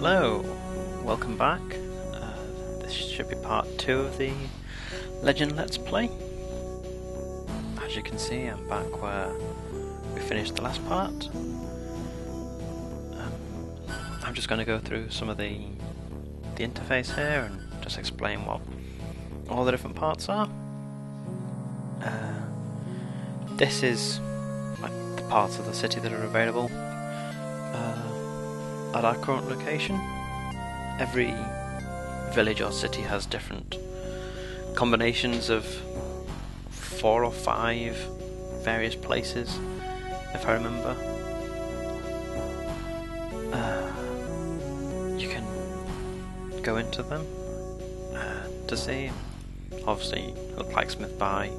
Hello, welcome back. This should be part 2 of the Legend Let's Play. As you can see, I'm back where we finished the last part. I'm just going to go through some of the interface here and just explain what all the different parts are. This is like the parts of the city that are available at our current location. Every village or city has different combinations of 4 or 5 various places, if I remember. You can go into them to see. Obviously, the blacksmith buy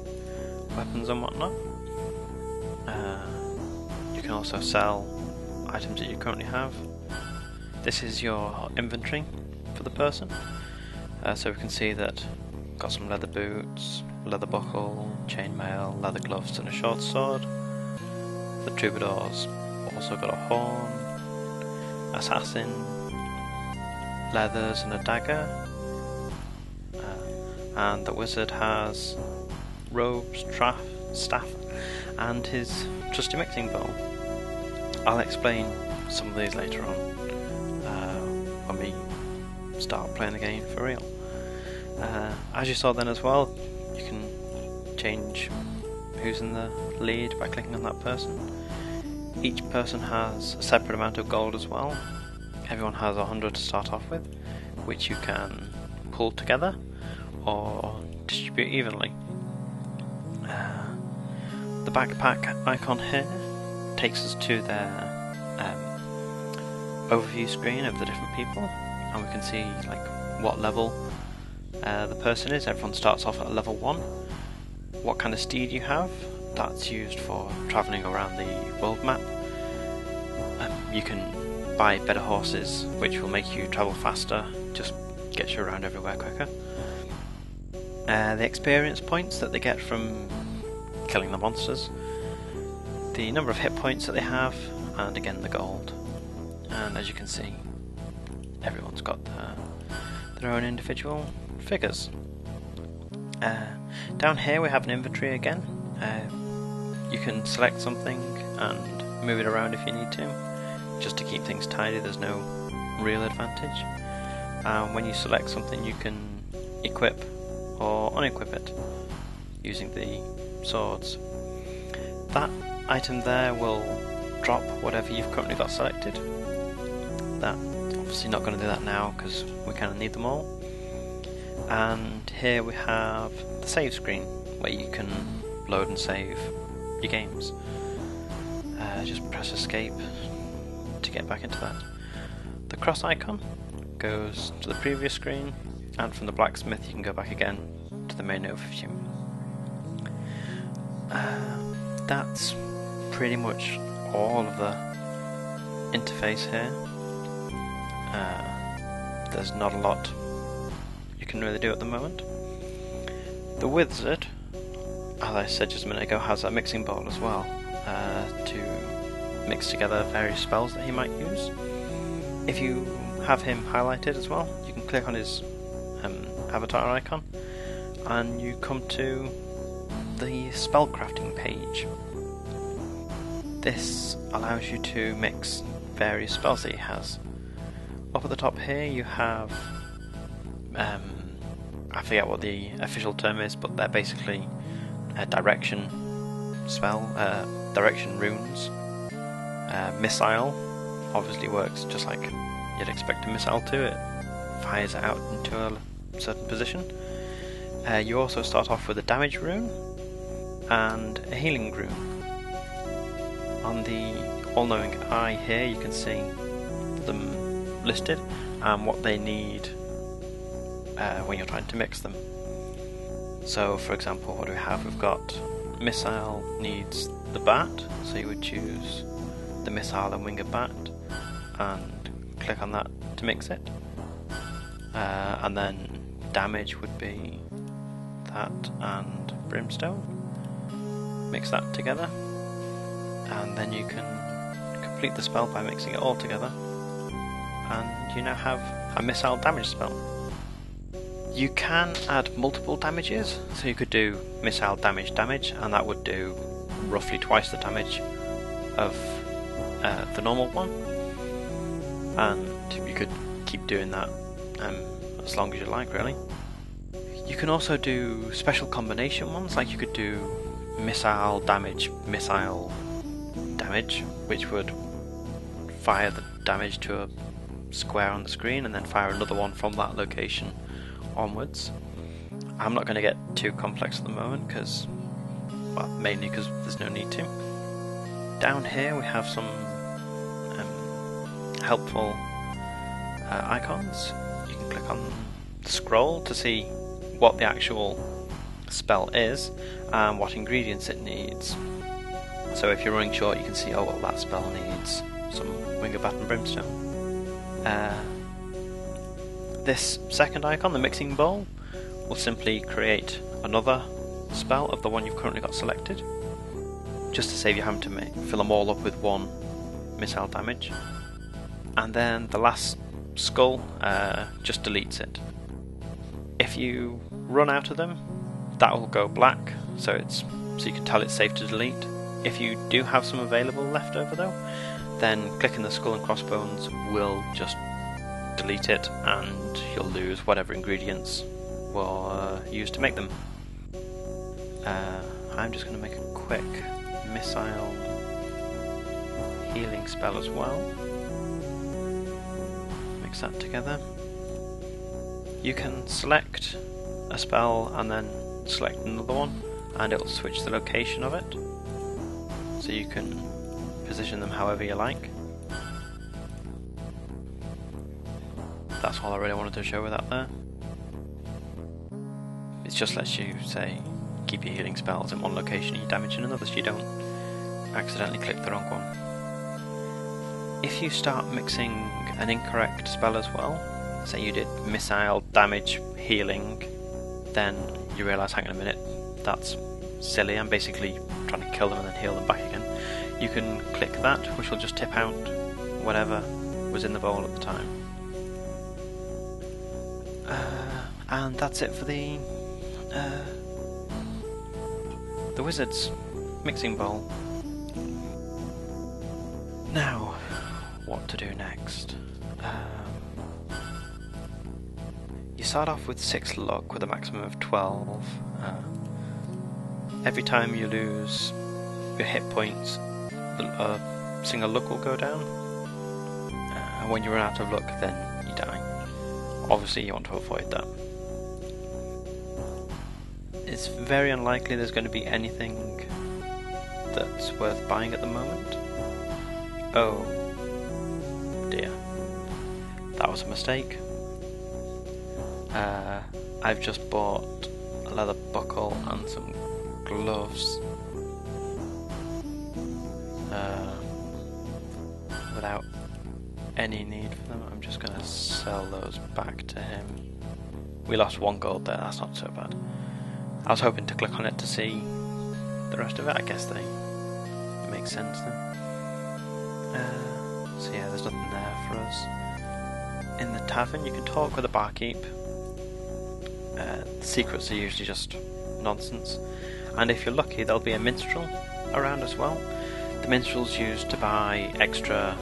weapons and whatnot. You can also sell items that you currently have. This is your inventory for the person. So we can see that got some leather boots, leather buckle, chainmail, leather gloves and a short sword. The troubadour's also got a horn, assassin, leathers and a dagger. And the wizard has robes, staff and his trusty mixing bowl. I'll explain some of these later on when we start playing the game for real. As you saw then as well, you can change who's in the lead by clicking on that person. Each person has a separate amount of gold as well. Everyone has 100 to start off with, which you can pull together or distribute evenly. The backpack icon here takes us to their overview screen of the different people, and we can see like what level the person is. Everyone starts off at level 1. What kind of steed you have, that's used for travelling around the world map. You can buy better horses, which will make you travel faster, just get you around everywhere quicker. The experience points that they get from killing the monsters, the number of hit points that they have, and again the gold. And as you can see, everyone's got their own individual figures. Down here we have an inventory again. You can select something and move it around if you need to, just to keep things tidy. There's no real advantage. When you select something, you can equip or unequip it using the swords. That item there will drop whatever you've currently got selected. That obviously not going to do that now because we kind of need them all. And here we have the save screen where you can load and save your games. Just press escape to get back into that. The cross icon goes to the previous screen, and from the blacksmith you can go back again to the main overview. That's pretty much all of the interface here. There's not a lot you can really do at the moment. The wizard, as I said just a minute ago, has a mixing bowl as well to mix together various spells that he might use. If you have him highlighted as well, you can click on his avatar icon and you come to the spellcrafting page. This allows you to mix various spells that he has. Up at the top here you have I forget what the official term is, but they're basically direction runes. Missile obviously works just like you'd expect a missile to. It fires it out into a certain position. You also start off with a damage rune and a healing rune. On the all-knowing eye here you can see them listed and what they need when you're trying to mix them. So for example, what do we have? We've got missile needs the bat, so you would choose the missile and winged bat and click on that to mix it. And then damage would be that and brimstone. Mix that together, and then you can complete the spell by mixing it all together. and you now have a missile damage spell. You can add multiple damages, so you could do missile damage, and that would do roughly twice the damage of the normal one, and you could keep doing that as long as you like, really. You can also do special combination ones, like you could do missile damage, which would fire the damage to a square on the screen and then fire another one from that location onwards. I'm not going to get too complex at the moment, mainly because there's no need to. Down here we have some helpful icons. You can click on the scroll to see what the actual spell is and what ingredients it needs. So if you're running short, you can see, oh well, that spell needs some Wing of Bat and Brimstone. This second icon, the mixing bowl, will simply create another spell of the one you've currently got selected, just to save you having to fill them all up with one missile damage. And then the last skull just deletes it. If you run out of them, that will go black, so you can tell it's safe to delete. If you do have some available left over though, then clicking the skull and crossbones will just delete it, and you'll lose whatever ingredients were used to make them. I'm just going to make a quick missile healing spell as well. Mix that together. You can select a spell and then select another one, and it will switch the location of it, so you can position them however you like. That's all I really wanted to show with that there. It just lets you, say, keep your healing spells in one location and you damage in another, so you don't accidentally click the wrong one. If you start mixing an incorrect spell as well, say you did missile damage healing, then you realise, hang on a minute, that's silly, I'm basically trying to kill them and then heal them back again. You can click that, which will just tip out whatever was in the bowl at the time. And that's it for the Wizard's mixing bowl. Now, what to do next? You start off with 6 luck with a maximum of 12. Every time you lose your hit points, a single luck will go down. And when you run out of luck, then you die. Obviously you want to avoid that. It's very unlikely there's going to be anything that's worth buying at the moment. Oh dear, that was a mistake. I've just bought a leather buckle and some gloves without any need for them. I'm just going to sell those back to him. We lost 1 gold there, that's not so bad. I was hoping to click on it to see the rest of it. I guess they make sense then. So yeah, there's nothing there for us. In the tavern you can talk with a barkeep. The secrets are usually just nonsense. And if you're lucky, there'll be a minstrel around as well. The minstrel's used to buy extra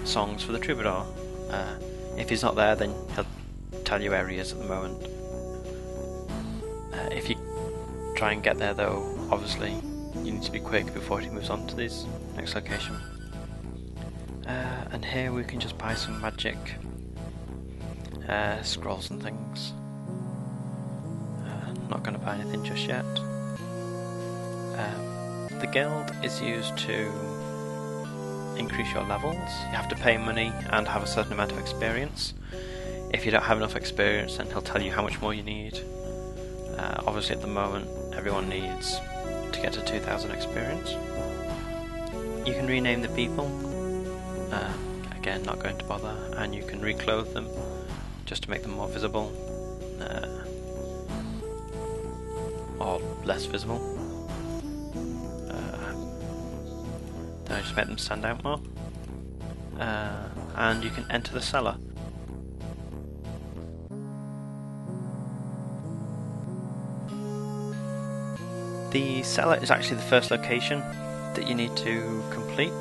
songs for the troubadour. If he's not there, then he'll tell you where he is at the moment. If you try and get there though, obviously you need to be quick before he moves on to this next location. And here we can just buy some magic scrolls and things. Not going to buy anything just yet. The guild is used to increase your levels. You have to pay money and have a certain amount of experience. If you don't have enough experience, then he'll tell you how much more you need. Obviously at the moment everyone needs to get to 2000 experience. You can rename the people, again not going to bother, and you can reclothe them just to make them more visible or less visible. Then I just make them stand out more. and you can enter the cellar. The cellar is actually the first location that you need to complete,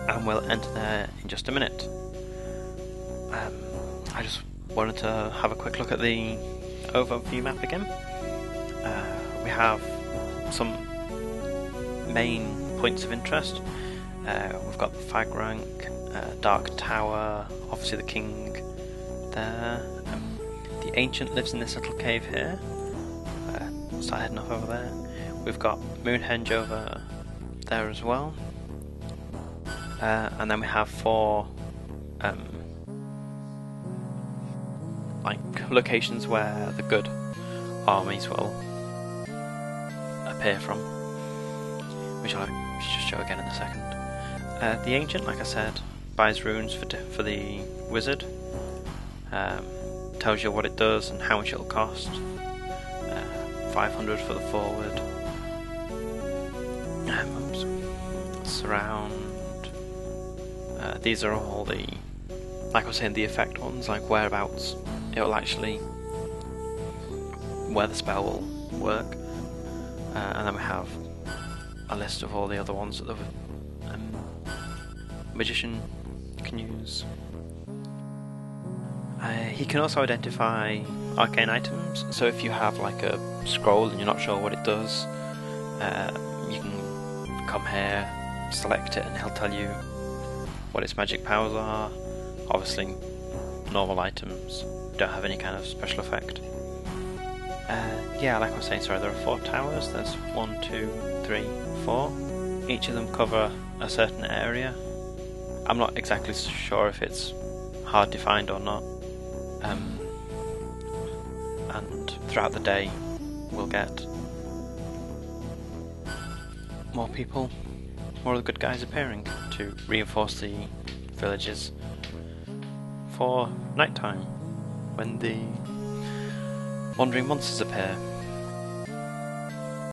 and we'll enter there in just a minute. I just wanted to have a quick look at the overview map again. We have some main points of interest. We've got the Fag Rank, Dark Tower, obviously the King there. The Ancient lives in this little cave here. Start heading off over there. We've got Moonhenge over there as well. And then we have 4 like locations where the good armies will appear from, which I'll just show again in a second. The Ancient, like I said, buys runes for the wizard, tells you what it does and how much it'll cost. 500 for the forward. Surround. These are all the, like I was saying, the effect ones, like whereabouts it will actually, where the spell will work. And then we have a list of all the other ones that the magician can use. He can also identify arcane items, so if you have like a scroll and you're not sure what it does, you can come here, select it, and he'll tell you what its magic powers are. Obviously normal items don't have any kind of special effect. Yeah, like I was saying, sorry, there are 4 towers. There's 1, 2, 3, 4. Each of them cover a certain area. I'm not exactly sure if it's hard to find or not. And throughout the day we'll get more people, more of the good guys appearing to reinforce the villages for nighttime when the wandering monsters appear.